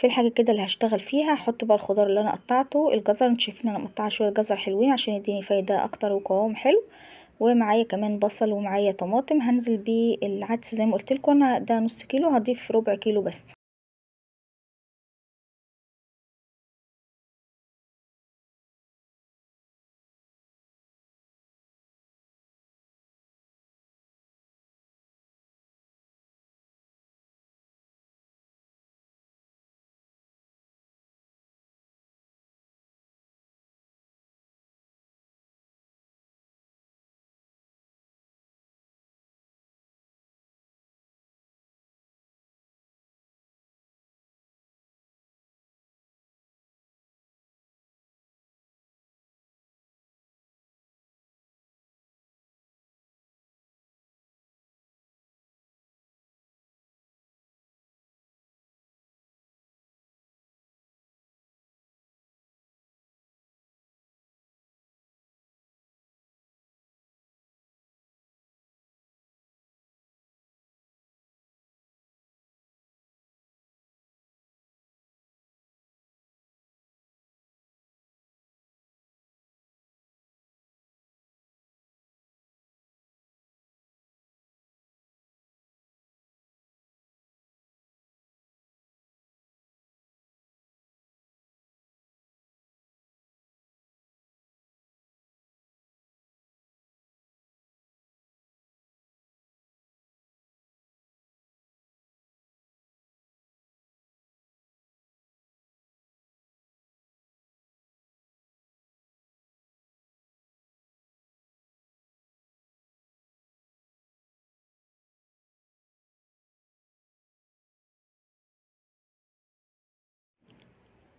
في الحاجة كده اللي هشتغل فيها هحط بقى الخضار اللي انا قطعته. الجزر انتوا شايفين انا مقطعه شويه جزر حلوين عشان يديني فايده اكتر وقوام حلو، ومعايا كمان بصل ومعايا طماطم. هنزل بيه العدس زي ما قلتلكوا انا ده نص كيلو، هضيف ربع كيلو بس.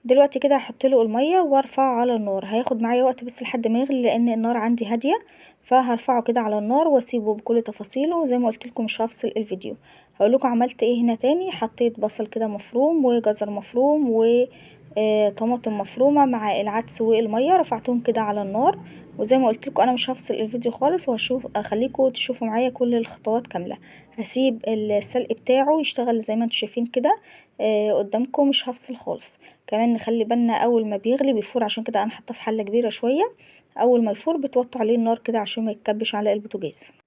دلوقتي كده هحط له الميه وارفعه على النار. هياخد معايا وقت بس لحد ما يغلي لان النار عندي هاديه، فهرفعه كده على النار واسيبه بكل تفاصيله. زي ما قلت لكم مش هفصل الفيديو. هقول لكم عملت ايه هنا تاني. حطيت بصل كده مفروم وجزر مفروم وطماطم مفرومه مع العدس والميه، رفعتهم كده على النار. وزي ما قلت لكم انا مش هفصل الفيديو خالص، وهشوف اخليكم تشوفوا معايا كل الخطوات كامله. هسيب السلق بتاعه يشتغل زي ما انتم شايفين كده قدامكم، مش هفصل خالص. كمان نخلي بالنا اول ما بيغلي بيفور، عشان كده انا حاطاه في حله كبيره شويه. اول ما يفور بتوطوا عليه النار كده عشان ما يتكبش على البوتاجاز.